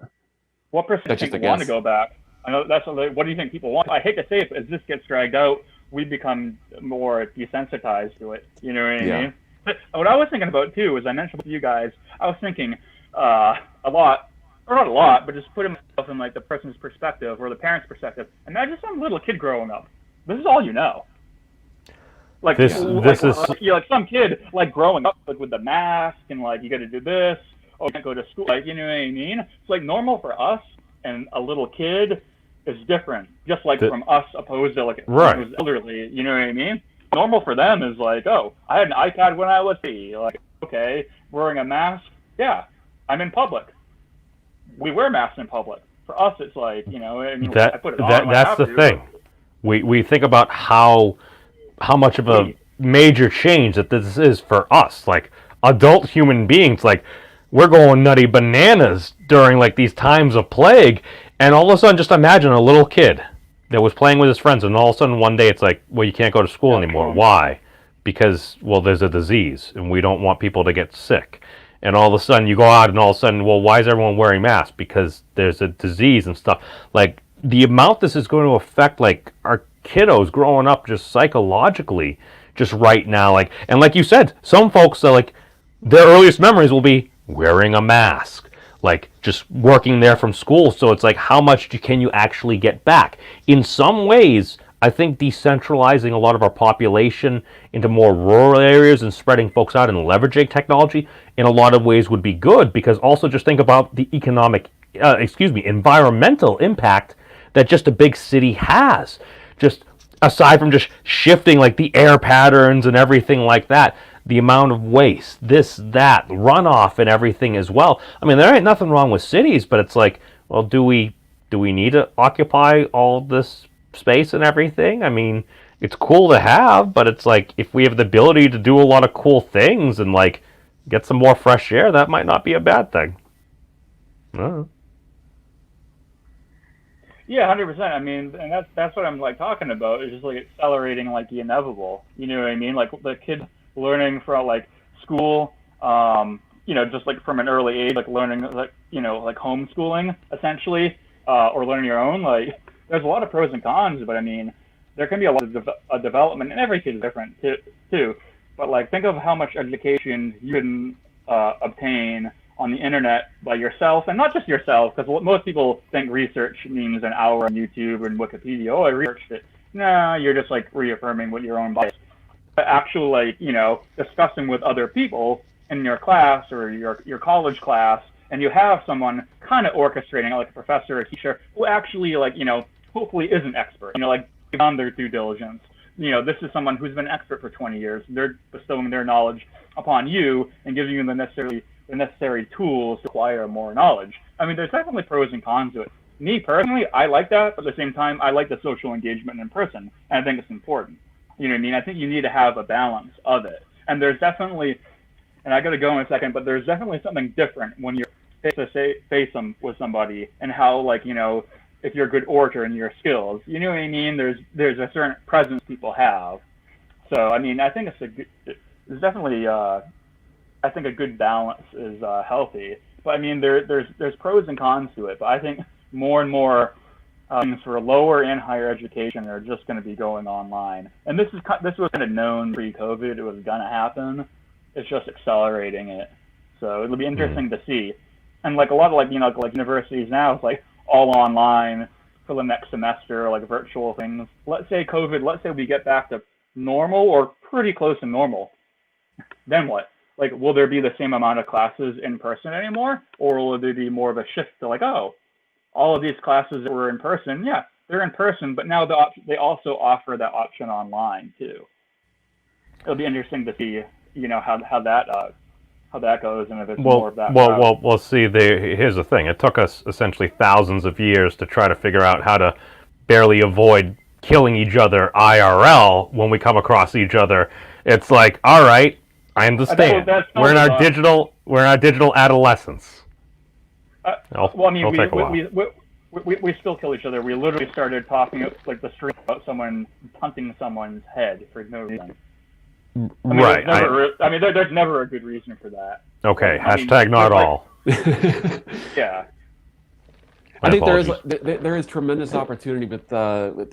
what percent think want to go back? I know that's what do you think people want? I hate to say it, but as this gets dragged out, we become more desensitized to it. You know what I mean? But what I was thinking about too, as I mentioned to you guys, I was thinking a lot, or not a lot, but just putting myself in like the person's perspective or the parent's perspective. Imagine some little kid growing up. This is all you know. Like like some kid like growing up like with the mask and like you got to do this, or you can't go to school. Like you know what I mean? It's like normal for us, and a little kid is different. Just like from us opposed to like who's elderly. You know what I mean? Normal for them is like, oh, I had an iPad when I was 3. Like, okay, wearing a mask. Yeah, I'm in public. We wear masks in public. For us, it's like I mean, I put it on. That's the thing. We think about how much of a major change that this is for us, like adult human beings. Like we're going nutty bananas during like these times of plague, and all of a sudden, just imagine a little kid that was playing with his friends, and all of a sudden one day it's like, well, you can't go to school anymore. Why? Because, well, there's a disease, and we don't want people to get sick. And all of a sudden you go out, and all of a sudden, well, why is everyone wearing masks? Because there's a disease and stuff. Like the amount this is going to affect like our kiddos growing up just psychologically just right now, like, and like you said, some folks are like their earliest memories will be wearing a mask, like just working there from school. So it's like, how much can you actually get back? In some ways, I think decentralizing a lot of our population into more rural areas and spreading folks out and leveraging technology in a lot of ways would be good, because also just think about the environmental impact that just a big city has. Just aside from just shifting like the air patterns and everything like that, the amount of waste, this, that, runoff and everything as well. I mean, there ain't nothing wrong with cities, but it's like, well, do we need to occupy all this space and everything? I mean, it's cool to have, but it's like, if we have the ability to do a lot of cool things and like get some more fresh air, that might not be a bad thing. Yeah, 100%. I mean, and that's what I'm like talking about. Is just like accelerating like the inevitable. You know what I mean? Like the kid learning from like school, just like from an early age, like learning like like homeschooling essentially, or learning your own. Like there's a lot of pros and cons, but I mean, there can be a lot of development, and every kid is different too. But like, think of how much education you can obtain on the internet by yourself, and not just yourself, because most people think research means an hour on YouTube and Wikipedia. Oh, I researched it. No, you're just like reaffirming what your own bias. But actually, discussing with other people in your class or your college class, and you have someone kind of orchestrating it, like a professor or a teacher, who actually hopefully is an expert. Like on their due diligence. This is someone who's been an expert for 20 years. They're bestowing their knowledge upon you and giving you the necessary tools to acquire more knowledge. I mean, there's definitely pros and cons to it. Me personally, I like that, but at the same time, I like the social engagement in person, and I think it's important. You know what I mean? I think you need to have a balance of it. And there's definitely, and I got to go in a second, but there's definitely something different when you're face to face with somebody, and how, if you're a good orator and your skills, you know what I mean? There's a certain presence people have. So, I mean, I think it's definitely, I think a good balance is healthy. But I mean, there's pros and cons to it. But I think more and more things for lower and higher education are just going to be going online. And this was kind of known pre-COVID. It was going to happen. It's just accelerating it. So it'll be interesting to see. And like a lot of like universities now, it's like all online for the next semester, like virtual things. Let's say we get back to normal or pretty close to normal. Then what? Like, will there be the same amount of classes in person anymore? Or will there be more of a shift to all of these classes that were in person, yeah, they're in person, but now they also offer that option online too. It'll be interesting to see, how that goes, and if it's more of that. Well. See, here's the thing. It took us essentially thousands of years to try to figure out how to barely avoid killing each other IRL when we come across each other. It's like, all right, I understand. We're in our digital adolescence. We still kill each other. We literally started talking like the street about someone punting someone's head for no reason. Right. There's never a good reason for that. Okay. Not all. Yeah. I think there is tremendous opportunity with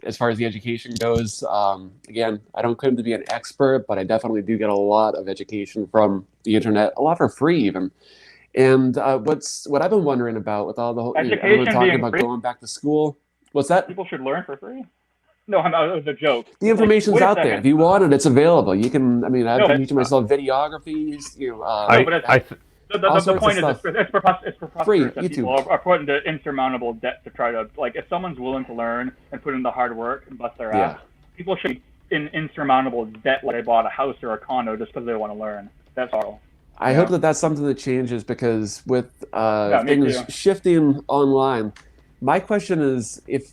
as far as the education goes. Again, I don't claim to be an expert, but I definitely do get a lot of education from the internet, a lot for free even. And what I've been wondering about with all the whole everyone talking about free? Going back to school. What's that? People should learn for free. No, it was a joke. The information's out there. If you want it, it's available. You can. I've been teaching myself videographies. The point is, it's preposterous free. that people are put into insurmountable debt to try to, if someone's willing to learn and put in the hard work and bust their ass, people should be in insurmountable debt like they bought a house or a condo just because they want to learn. That's all. I hope that that's something that changes, because with things shifting online, my question is, if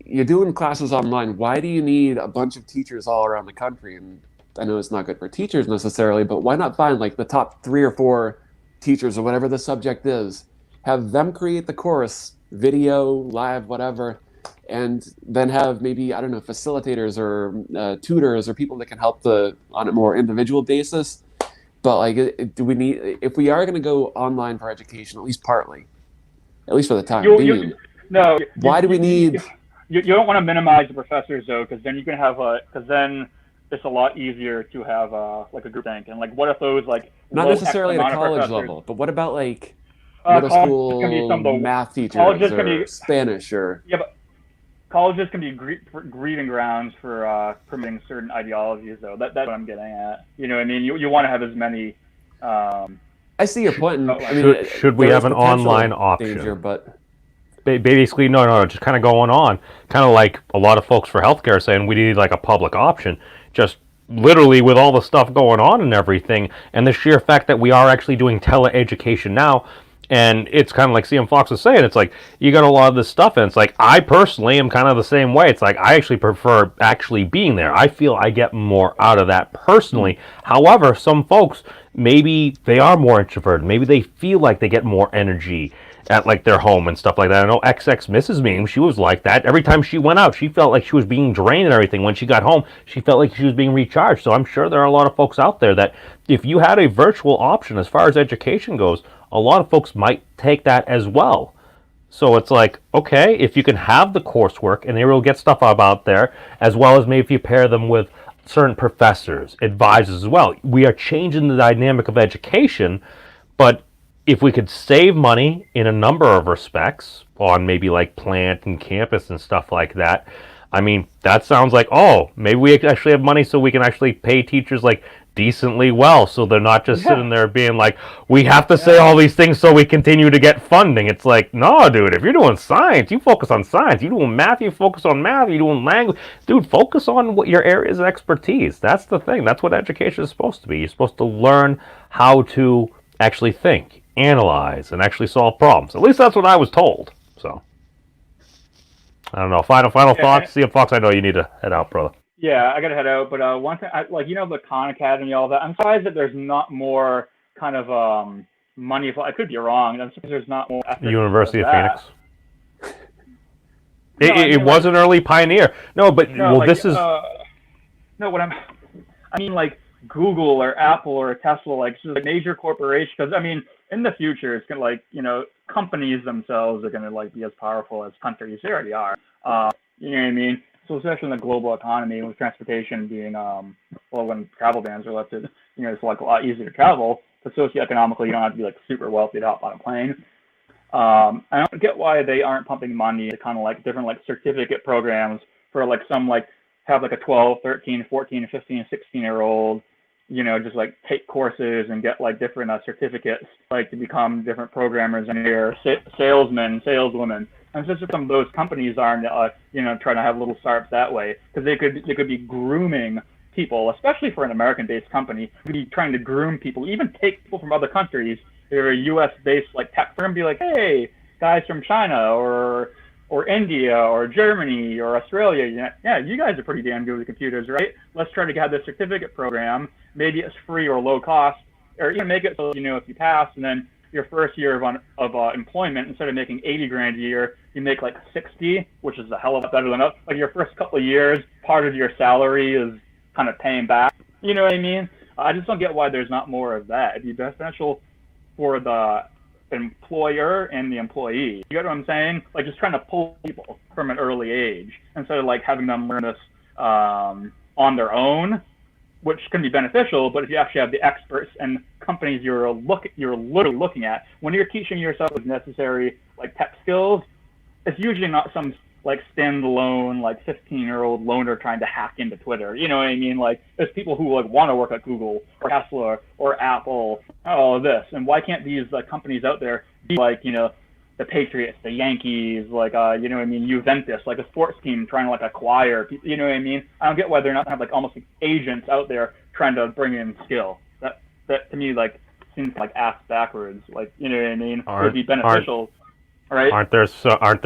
you're doing classes online, why do you need a bunch of teachers all around the country? And I know it's not good for teachers necessarily, but why not find the top 3 or 4 teachers or whatever the subject is, have them create the course, video, live, whatever, and then have maybe, facilitators or tutors or people that can help on a more individual basis. But do we need, if we are going to go online for education, at least partly, at least for the time being, why do we need? You don't want to minimize the professors though, because then you can have because then it's a lot easier to have a group think. And what if those not necessarily at a college level, but what about middle school math teachers or Spanish or but colleges can be breeding grounds for permitting certain ideologies though. That's what I'm getting at. You know what I mean? You want to have as many. I see your point. Should we have an online option? Danger, but basically, no, just kind of going on, kind of like a lot of folks for healthcare are saying we need a public option. Just literally with all the stuff going on and everything, and the sheer fact that we are actually doing teleeducation now, and it's kind of like CM Fox was saying, it's you got a lot of this stuff, and it's I personally am kind of the same way. It's I actually prefer actually being there. I feel I get more out of that personally. However, some folks, maybe they are more introverted. Maybe they feel like they get more energy at their home and stuff like that. I know XX Mrs. Meme, she was like that. Every time she went out, she felt like she was being drained and everything. When she got home, she felt like she was being recharged. So I'm sure there are a lot of folks out there that if you had a virtual option as far as education goes, a lot of folks might take that as well. So it's like, okay, if you can have the coursework and they will get stuff out there, as well as maybe if you pair them with certain professors, advisors as well. We are changing the dynamic of education, but if we could save money in a number of respects on maybe like plant and campus and stuff like that, I mean, that sounds like, oh, maybe we actually have money so we can actually pay teachers like decently well, so they're not just sitting there being like, we have to say all these things so we continue to get funding. It's like, no, dude, if you're doing science, you focus on science. You're doing math, you focus on math. You're doing language, dude, focus on what your areas of expertise. That's the thing. That's what education is supposed to be. You're supposed to learn how to actually think, analyze, and actually solve problems. At least that's what I was told. So I don't know. Final thoughts. CM Fox, I know you need to head out, brother. Yeah, I gotta head out. But one thing, the Khan Academy, all that. I'm surprised that there's not more kind of money. I could be wrong. I'm surprised there's not more. University of Phoenix. No, It was an early pioneer. No, but No, like, this is. No, I mean, like Google or Apple or Tesla, like so the major corporations. Because I mean, in the future, it's gonna companies themselves are gonna like be as powerful as countries. They already are. You know what I mean? So especially in the global economy, with transportation being when travel bans are lifted, it's like a lot easier to travel. But socioeconomically, you don't have to be like super wealthy to hop on a plane. I don't get why they aren't pumping money to kind of like different like certificate programs for like some like have like a 12, 13, 14, 15, 16-year-old, just like take courses and get like different certificates like to become different programmers and salesmen, saleswomen. And since some of those companies aren't, trying to have little startups that way, because they could be grooming people, especially for an American-based company, be trying to groom people, even take people from other countries. They're a U.S.-based like tech firm, be like, hey, guys from China or India or Germany or Australia, yeah, you guys are pretty damn good with computers, right? Let's try to have this certificate program. Maybe it's free or low cost, or even make it so if you pass, and then your first year of employment, instead of making 80 grand a year, you make like 60, which is a hell of a lot better than like your first couple of years. Part of your salary is kind of paying back. You know what I mean? I just don't get why there's not more of that. It'd be beneficial for the employer and the employee. You get what I'm saying? Like just trying to pull people from an early age instead of like having them learn this on their own, which can be beneficial. But if you actually have the experts and companies you're literally looking at when you're teaching yourself with necessary like tech skills, it's usually not some like standalone like 15-year-old loner trying to hack into Twitter. You know what I mean? Like there's people who like want to work at Google or Tesla or Apple, all of this. And why can't these companies out there be like the Patriots, the Yankees, like you know what I mean, Juventus, like a sports team trying to like acquire, you know what I mean? I don't get why they're not have like almost like agents out there trying to bring in skill. That to me like seems like ass backwards. Like you know what I mean? It would be beneficial, right? Aren't there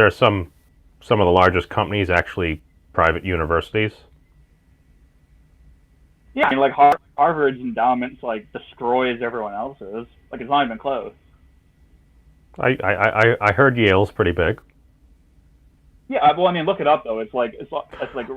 some of the largest companies actually private universities? Yeah, I mean, like Harvard's endowments like destroys everyone else's. Like it's not even close. I heard Yale's pretty big. Yeah, well, I mean, look it up though. It's like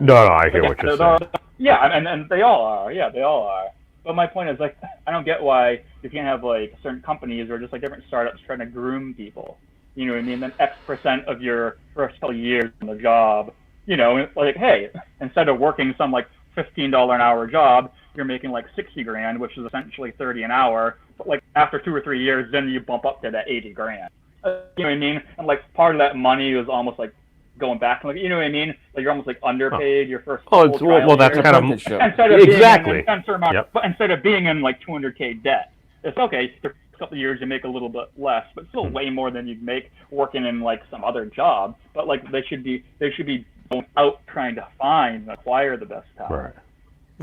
No, I hear what you're saying. Yeah, and they all are. Yeah, they all are. But my point is like I don't get why you can't have like certain companies or just like different startups trying to groom people. You know what I mean? Then X% of your first couple of years on the job, like hey, instead of working some like $15 an hour job, you're making like 60 grand, which is essentially 30 an hour. But like after 2 or 3 years, then you bump up to that 80 grand. You know what I mean? And like part of that money is almost like going back, like you know what I mean? Like you're almost like underpaid your first. Oh, that's kind of instead of exactly. But instead of being in like 200K debt, it's okay. For a couple of years you make a little bit less, but still way more than you'd make working in like some other job. But like they should be going out trying to find and acquire the best talent. Right.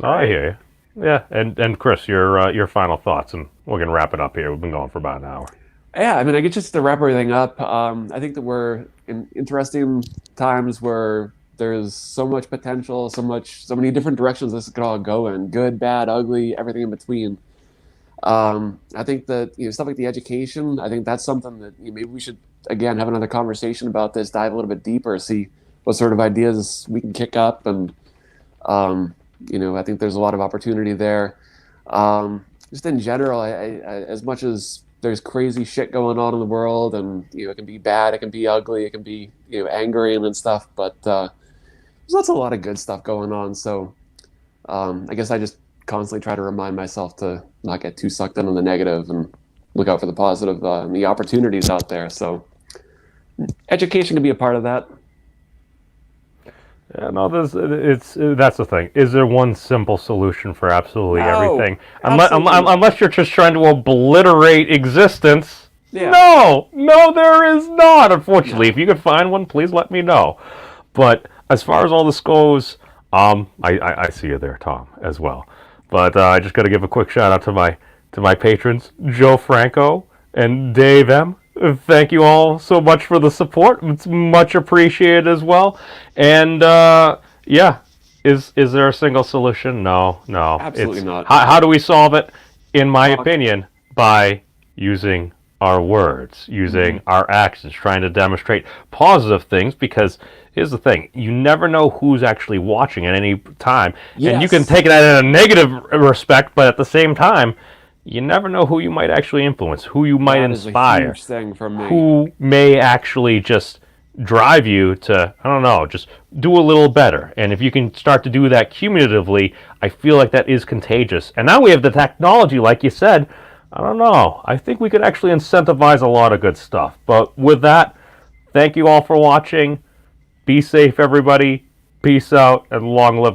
Oh, I hear you. Yeah, and Chris, your final thoughts, and we're gonna wrap it up here. We've been going for about an hour. Yeah, I mean, I guess just to wrap everything up, I think that we're in interesting times where there's so much potential, so many different directions this could all go in, good, bad, ugly, everything in between. I think that stuff like the education, I think that's something that maybe we should again have another conversation about this, dive a little bit deeper, see what sort of ideas we can kick up, and I think there's a lot of opportunity there. Just in general, I as much as there's crazy shit going on in the world, and it can be bad, it can be ugly, it can be angering and stuff. But there's lots a lot of good stuff going on. So I guess I just constantly try to remind myself to not get too sucked into the negative and look out for the positive and the opportunities out there. So education can be a part of that. Yeah, no, that's the thing. Is there one simple solution for absolutely No, everything? absolutely not. Unless you're just trying to obliterate existence. Yeah. No, there is not. Unfortunately, if you could find one, please let me know. But as far as all this goes, I see you there, Tom, as well. But I just got to give a quick shout out to my patrons, Joe Franco and Dave M. Thank you all so much for the support. It's much appreciated as well. And yeah, is there a single solution? No. Absolutely not. How do we solve it? In my opinion, by using our words, using our actions, trying to demonstrate positive things. Because here's the thing: you never know who's actually watching at any time, and you can Yes. take it in a negative respect, but at the same time, you never know who you might actually influence, who you might That is a inspire, huge thing for me. who may actually just drive you to, I don't know, just do a little better. And if you can start to do that cumulatively, I feel like that is contagious. And now we have the technology, like you said. I don't know. I think we could actually incentivize a lot of good stuff. But with that, thank you all for watching. Be safe, everybody. Peace out, and long live